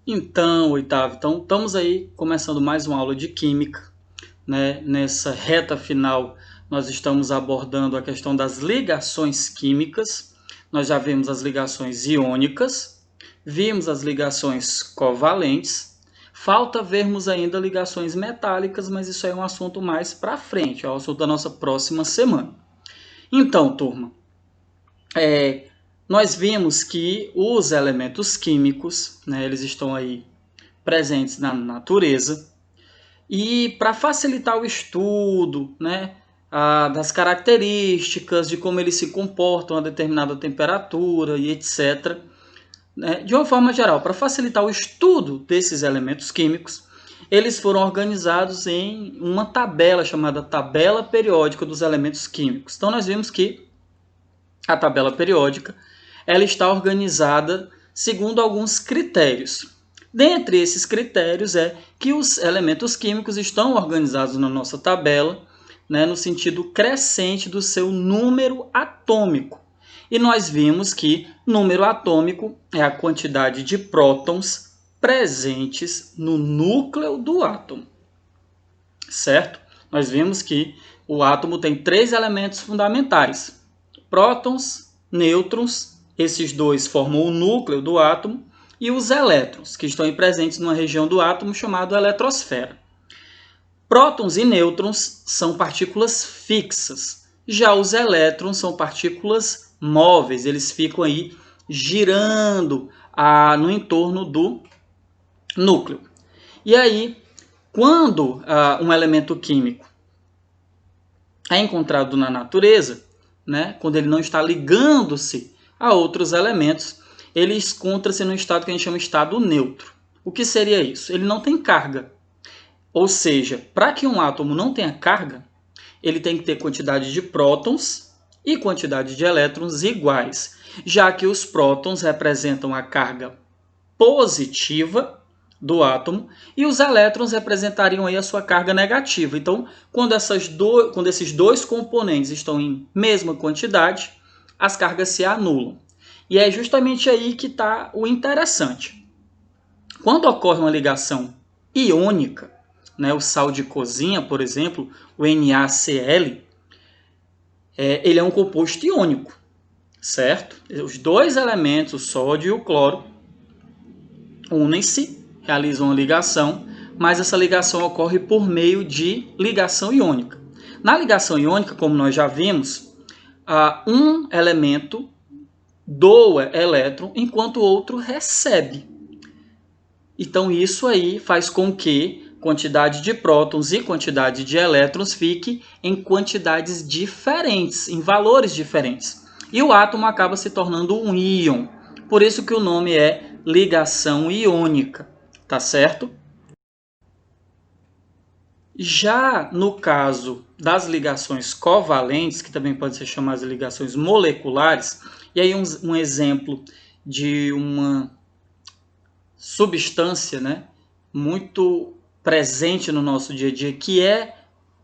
Então, oitavo, estamos aí começando mais uma aula de Química, né? Nessa reta final, nós estamos abordando a questão das ligações químicas. Nós já vimos as ligações iônicas, vimos as ligações covalentes. Falta vermos ainda ligações metálicas, mas isso é um assunto mais para frente, é o assunto da nossa próxima semana. Então, turma, nós vimos que os elementos químicos, né, eles estão aí presentes na natureza. E para facilitar o estudo, né, das características, de como eles se comportam a determinada temperatura e etc., né, de uma forma geral, para facilitar o estudo desses elementos químicos, eles foram organizados em uma tabela chamada tabela periódica dos elementos químicos. Então nós vimos que a tabela periódica ela está organizada segundo alguns critérios. Dentre esses critérios é que os elementos químicos estão organizados na nossa tabela, né, no sentido crescente do seu número atômico. E nós vimos que número atômico é a quantidade de prótons presentes no núcleo do átomo. Certo? Nós vimos que o átomo tem 3 elementos fundamentais: prótons, nêutrons, esses dois formam o núcleo do átomo, e os elétrons, que estão presentes numa região do átomo chamada eletrosfera. Prótons e nêutrons são partículas fixas, já os elétrons são partículas móveis, eles ficam aí girando no entorno do núcleo. E aí, quando um elemento químico é encontrado na natureza, né, quando ele não está ligando-se a outros elementos, ele encontra-se num estado que a gente chama de estado neutro. O que seria isso? Ele não tem carga. Ou seja, para que um átomo não tenha carga, ele tem que ter quantidade de prótons e quantidade de elétrons iguais, já que os prótons representam a carga positiva do átomo e os elétrons representariam aí a sua carga negativa. Então, quando esses dois componentes estão em mesma quantidade, as cargas se anulam. E é justamente aí que está o interessante. Quando ocorre uma ligação iônica, né, o sal de cozinha, por exemplo, o NaCl, ele é um composto iônico, certo? Os dois elementos, o sódio e o cloro, unem-se, realizam uma ligação, mas essa ligação ocorre por meio de ligação iônica. Na ligação iônica, como nós já vimos, um elemento doa elétron enquanto o outro recebe. Então isso aí faz com que quantidade de prótons e quantidade de elétrons fique em quantidades diferentes, em valores diferentes. E o átomo acaba se tornando um íon. Por isso que o nome é ligação iônica, tá certo? Já no caso das ligações covalentes, que também podem ser chamadas de ligações moleculares, e aí um exemplo de uma substância, né, muito presente no nosso dia a dia, que é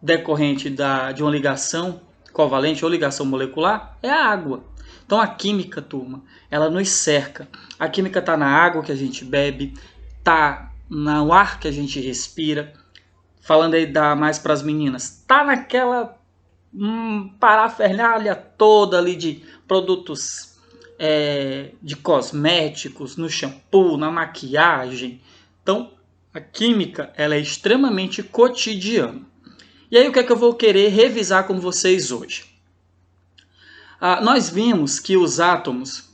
decorrente de uma ligação covalente ou ligação molecular, é a água. Então a química, turma, ela nos cerca. A química está na água que a gente bebe, está no ar que a gente respira. Falando aí mais para as meninas, está naquela parafernália toda ali de produtos de cosméticos, no shampoo, na maquiagem. Então, a química ela é extremamente cotidiana. E aí, o que é que eu vou querer revisar com vocês hoje? Nós vimos que os átomos,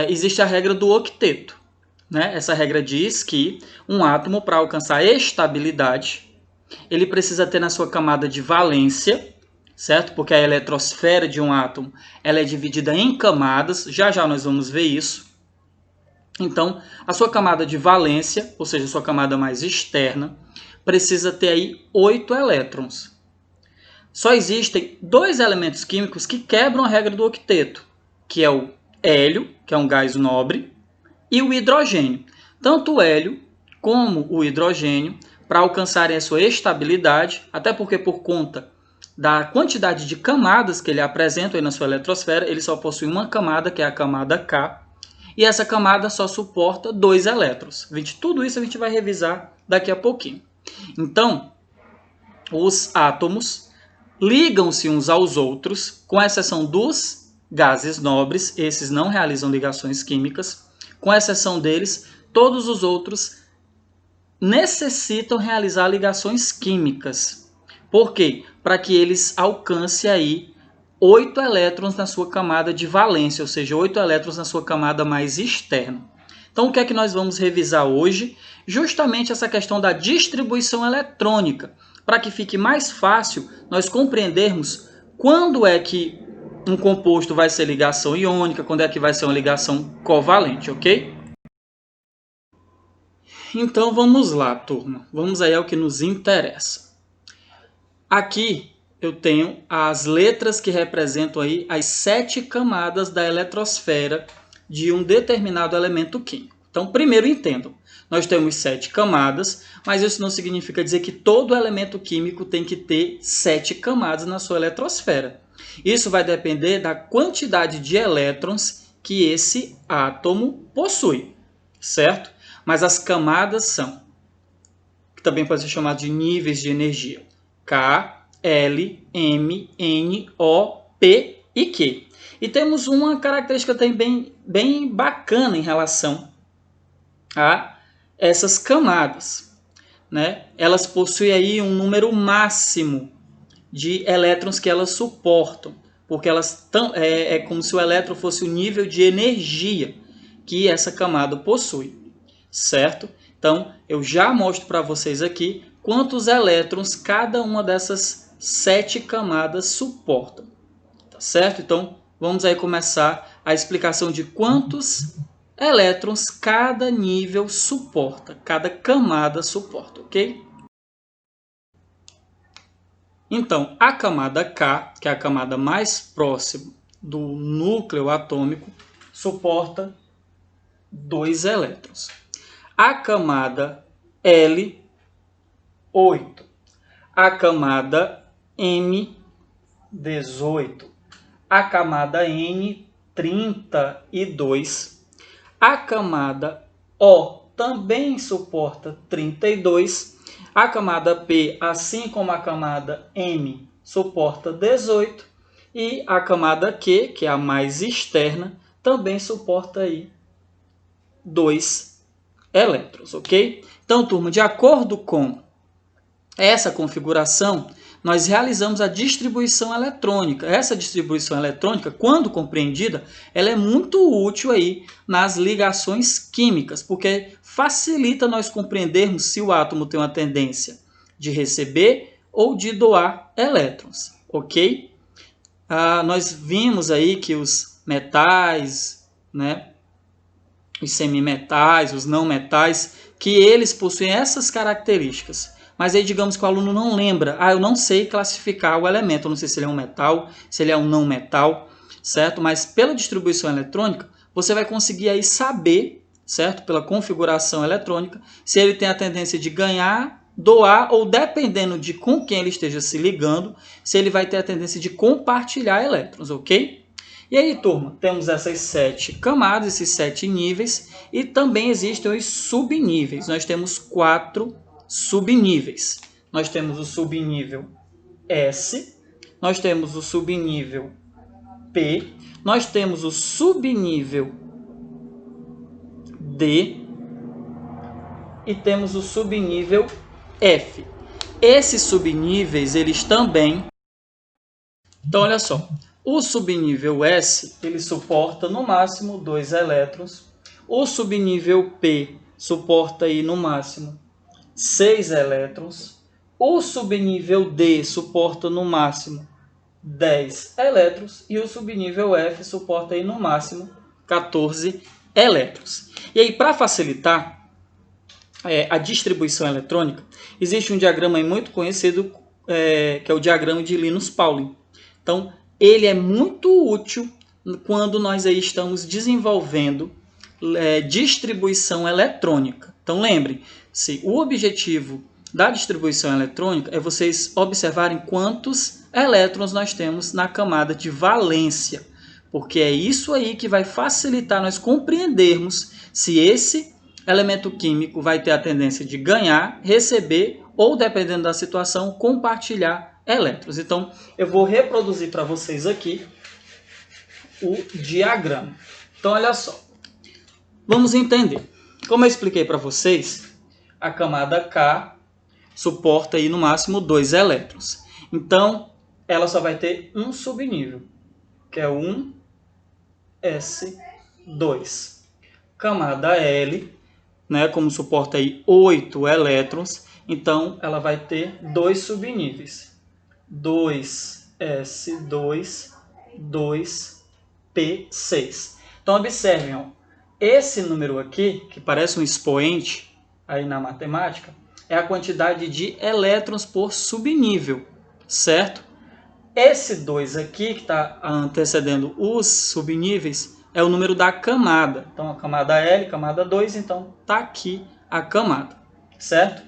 existe a regra do octeto. Né? Essa regra diz que um átomo, para alcançar estabilidade, ele precisa ter na sua camada de valência, certo? Porque a eletrosfera de um átomo ela é dividida em camadas, já já nós vamos ver isso. Então, a sua camada de valência, ou seja, a sua camada mais externa, precisa ter aí 8 elétrons. Só existem 2 elementos químicos que quebram a regra do octeto, que é o hélio, que é um gás nobre, e o hidrogênio. Tanto o hélio como o hidrogênio, para alcançarem a sua estabilidade, até porque por conta da quantidade de camadas que ele apresenta aí na sua eletrosfera, ele só possui uma camada, que é a camada K. e essa camada só suporta 2 elétrons. Tudo isso a gente vai revisar daqui a pouquinho. Então, os átomos ligam-se uns aos outros, com exceção dos gases nobres, esses não realizam ligações químicas. Com exceção deles, todos os outros necessitam realizar ligações químicas. Por quê? Para que eles alcancem aí 8 elétrons na sua camada de valência, ou seja, 8 elétrons na sua camada mais externa. Então, o que é que nós vamos revisar hoje? Justamente essa questão da distribuição eletrônica, para que fique mais fácil nós compreendermos quando é que um composto vai ser ligação iônica, quando é que vai ser uma ligação covalente, ok? Então, vamos lá, turma. Vamos aí ao que nos interessa. Aqui eu tenho as letras que representam aí as 7 camadas da eletrosfera de um determinado elemento químico. Então, primeiro entendam, nós temos 7 camadas, mas isso não significa dizer que todo elemento químico tem que ter 7 camadas na sua eletrosfera. Isso vai depender da quantidade de elétrons que esse átomo possui, certo? Mas as camadas são, que também pode ser chamado de níveis de energia, K, L, M, N, O, P e Q. E temos uma característica também bem bacana em relação a essas camadas, né? Elas possuem aí um número máximo de elétrons que elas suportam, porque elas é como se o elétron fosse o nível de energia que essa camada possui, certo? Então, eu já mostro para vocês aqui quantos elétrons cada uma dessas 7 camadas suporta, tá certo? Então, vamos aí começar a explicação de quantos elétrons cada nível suporta, cada camada suporta, ok? Então, a camada K, que é a camada mais próxima do núcleo atômico, suporta 2 elétrons. A camada L, 8. A camada M, 18. A camada N, 32. A camada O também suporta 32. A camada P, assim como a camada M, suporta 18. E a camada Q, que é a mais externa, também suporta aí 2 elétrons, ok? Então, turma, de acordo com essa configuração, nós realizamos a distribuição eletrônica. Essa distribuição eletrônica, quando compreendida, ela é muito útil aí nas ligações químicas, porque facilita nós compreendermos se o átomo tem uma tendência de receber ou de doar elétrons, ok? Nós vimos aí que os metais, né, os semimetais, os não metais, que eles possuem essas características. Mas aí, digamos que o aluno não lembra. Eu não sei classificar o elemento. Eu não sei se ele é um metal, se ele é um não metal, certo? Mas pela distribuição eletrônica, você vai conseguir aí saber, certo? Pela configuração eletrônica, se ele tem a tendência de ganhar, doar ou, dependendo de com quem ele esteja se ligando, se ele vai ter a tendência de compartilhar elétrons, ok? E aí, turma, temos essas 7 camadas, esses 7 níveis, e também existem os subníveis. Nós temos 4 subníveis. Nós temos o subnível S, nós temos o subnível P, nós temos o subnível D e temos o subnível F. Esses subníveis, eles também... Então, olha só. O subnível S, ele suporta no máximo 2 elétrons. O subnível P suporta aí no máximo 6 elétrons. O subnível D suporta no máximo 10 elétrons. E o subnível F suporta aí no máximo 14 elétrons. E aí, para facilitar a distribuição eletrônica, existe um diagrama aí muito conhecido, que é o diagrama de Linus-Pauling. Então, ele é muito útil quando nós aí estamos desenvolvendo distribuição eletrônica. Então, lembrem-se, o objetivo da distribuição eletrônica é vocês observarem quantos elétrons nós temos na camada de valência. porque é isso aí que vai facilitar nós compreendermos se esse elemento químico vai ter a tendência de ganhar, receber ou, dependendo da situação, compartilhar elétrons. Então, eu vou reproduzir para vocês aqui o diagrama. Então, olha só. Vamos entender. Como eu expliquei para vocês, a camada K suporta aí no máximo 2 elétrons. Então, ela só vai ter um subnível, que é 1s2. Camada L, né, como suporta aí 8 elétrons, então ela vai ter 2 subníveis. 2s2, 2p6. Então, observem, ó, esse número aqui, que parece um expoente aí na matemática, é a quantidade de elétrons por subnível, certo? Esse 2 aqui, que está antecedendo os subníveis, é o número da camada. Então, a camada L, camada 2, então está aqui a camada, certo?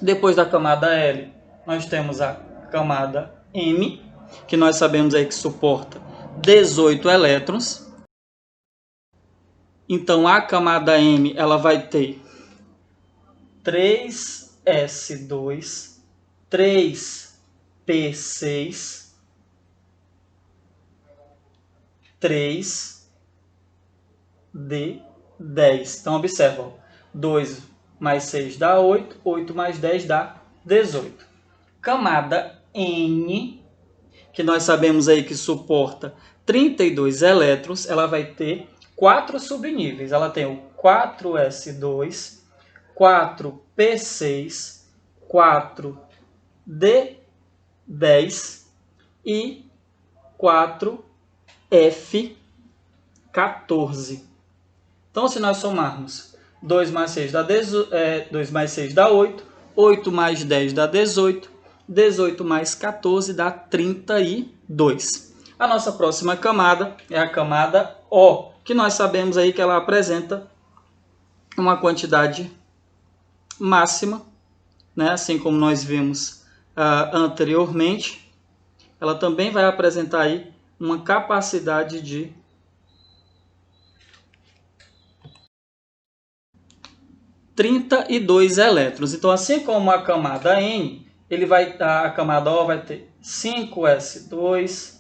Depois da camada L, nós temos a camada M, que nós sabemos aí que suporta 18 elétrons. Então, a camada M ela vai ter 3s2, 3p6, 3d10. Então, observa, 2 mais 6 dá 8, 8 mais 10 dá 18. Camada N, que nós sabemos aí que suporta 32 elétrons, ela vai ter 4 subníveis. Ela tem o 4s2, 4p6, 4d10 e 4f14. Então, se nós somarmos 2 mais 6 dá 2 mais 6 dá 8, 8 mais 10 dá 18, 18 mais 14 dá 32. A nossa próxima camada é a camada O, que nós sabemos aí que ela apresenta uma quantidade máxima, né? Assim como nós vimos anteriormente, ela também vai apresentar aí uma capacidade de 32 elétrons. Então, assim como a camada N, a camada O vai ter 5s2,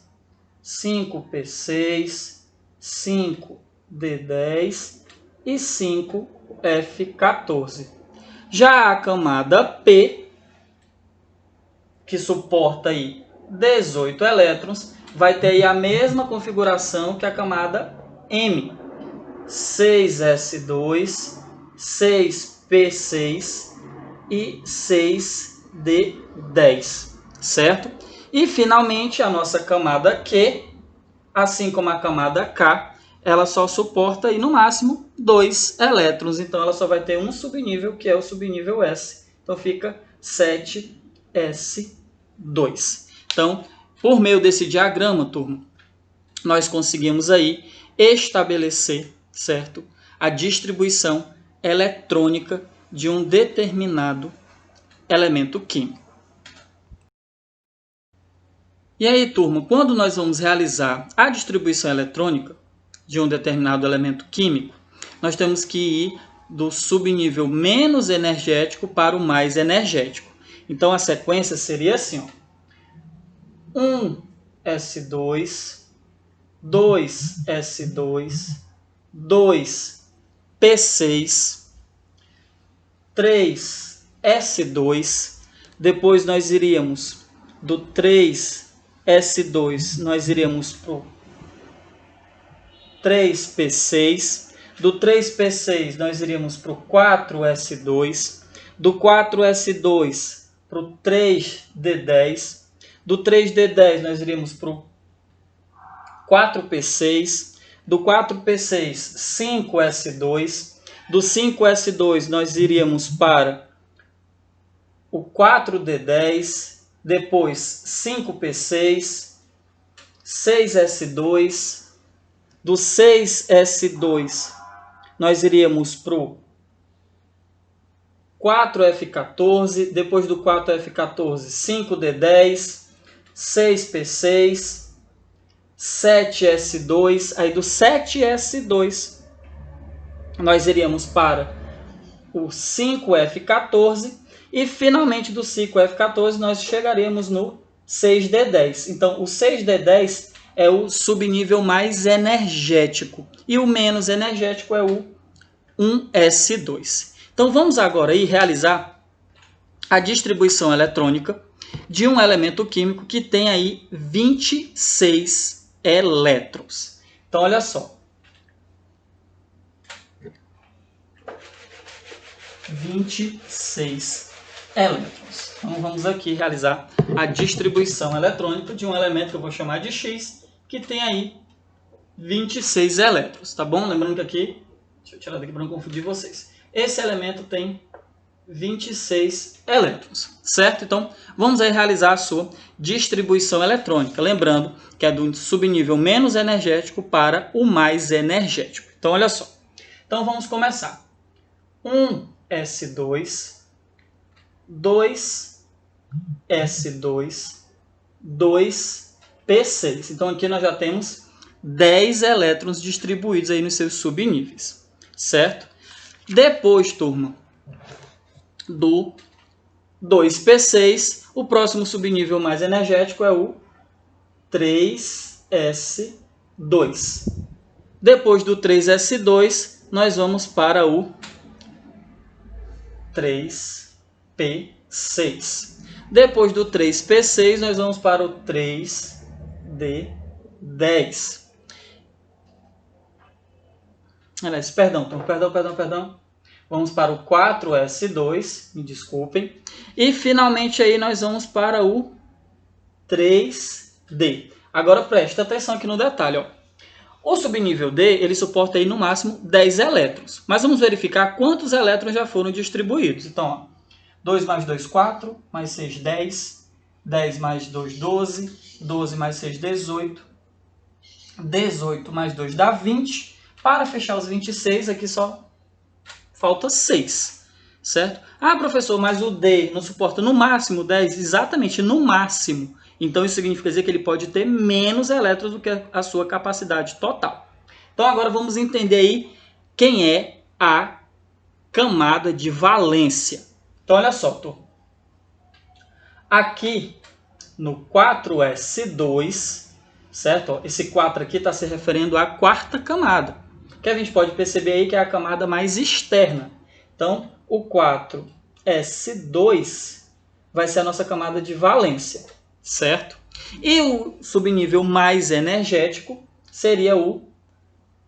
5p6, 5d10 e 5f14. Já a camada P, que suporta aí 18 elétrons, vai ter aí a mesma configuração que a camada M. 6s2, 6p6 e 6d10, certo? E finalmente a nossa camada Q, assim como a camada K, ela só suporta aí no máximo 2 elétrons, então ela só vai ter um subnível, que é o subnível S. Então fica 7s2. Então, por meio desse diagrama, turma, nós conseguimos aí estabelecer, certo, a distribuição eletrônica de um determinado elemento químico. E aí, turma, quando nós vamos realizar a distribuição eletrônica de um determinado elemento químico, nós temos que ir do subnível menos energético para o mais energético. Então, a sequência seria assim, ó. 1s2, 2s2, 2p6, 3s2, depois nós iríamos do 3s2, nós iríamos para o 3p6, do 3p6 nós iríamos para o 4s2, do 4s2 para o 3d10, do 3d10 nós iríamos para o 4p6, do 4p6 5s2, do 5s2 nós iríamos para o 4d10, depois 5p6, 6s2, do 6s2 nós iríamos para o 4f14, depois do 4f14 5d10, 6p6, 7s2, aí do 7s2 nós iríamos para o 5f14 e finalmente do 5f14 nós chegaríamos no 6d10. Então o 6d10 é o subnível mais energético e o menos energético é o 1s2. Então vamos agora aí realizar a distribuição eletrônica de um elemento químico que tem aí 26 elétrons. Então olha só. 26 elétrons. Então vamos aqui realizar a distribuição eletrônica de um elemento que eu vou chamar de X, que tem aí 26 elétrons, tá bom? Lembrando que aqui, deixa eu tirar daqui para não confundir vocês. Esse elemento tem 26 elétrons, certo? Então vamos aí realizar a sua distribuição eletrônica. Lembrando que é do subnível menos energético para o mais energético. Então olha só. Então vamos começar. 1s2, 2s2, 2p6. Então aqui nós já temos 10 elétrons distribuídos aí nos seus subníveis, certo? Depois, turma, do 2p6, o próximo subnível mais energético é o 3s2. Depois do 3s2, nós vamos para o 3p6. Depois do 3p6, nós vamos para o 3d10. Aliás, perdão. Vamos para o 4s2, me desculpem. E finalmente aí nós vamos para o 3d. Agora presta atenção aqui no detalhe, ó. O subnível D, ele suporta aí no máximo 10 elétrons. Mas vamos verificar quantos elétrons já foram distribuídos. Então, ó, 2 mais 2, 4, mais 6, 10, 10 mais 2, 12, 12 mais 6, 18, 18 mais 2 dá 20. Para fechar os 26, aqui só falta 6, certo? Ah, professor, mas o D não suporta no máximo 10? Exatamente, no máximo. Então, isso significa dizer que ele pode ter menos elétrons do que a sua capacidade total. Então, agora vamos entender aí quem é a camada de valência. Então, olha só, turma. Aqui no 4s2, certo? Esse 4 aqui está se referindo à quarta camada, que a gente pode perceber aí que é a camada mais externa. Então, o 4s2 vai ser a nossa camada de valência, certo? E o subnível mais energético seria o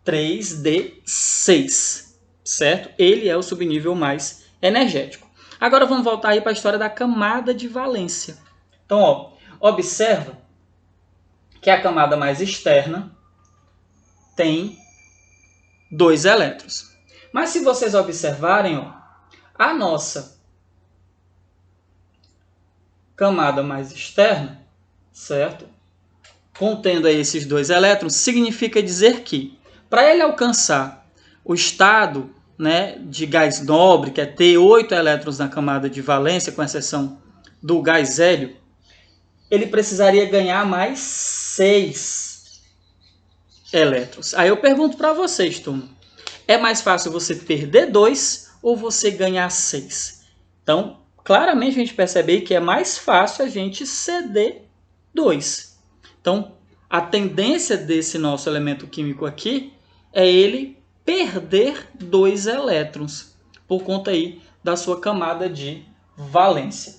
3d6, certo? Ele é o subnível mais energético. Agora vamos voltar aí para a história da camada de valência. Então, ó, observa que a camada mais externa tem 2 elétrons. Mas se vocês observarem, ó, a nossa camada mais externa, certo? Contendo aí esses 2 elétrons, significa dizer que, para ele alcançar o estado, né, de gás nobre, que é ter 8 elétrons na camada de valência, com exceção do gás hélio, ele precisaria ganhar mais 6 elétrons. Aí eu pergunto para vocês, turma, é mais fácil você perder 2 ou você ganhar 6? Então, claramente a gente percebe aí que é mais fácil a gente ceder 2. Então, a tendência desse nosso elemento químico aqui é ele perder 2 elétrons, por conta aí da sua camada de valência.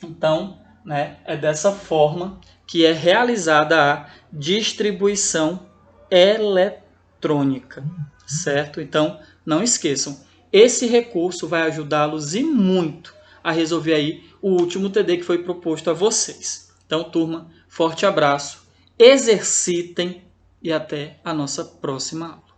Então, né, é dessa forma que é realizada a distribuição eletrônica, certo? Então, não esqueçam, esse recurso vai ajudá-los e muito a resolver aí o último TD que foi proposto a vocês. Então, turma, forte abraço, exercitem e até a nossa próxima aula.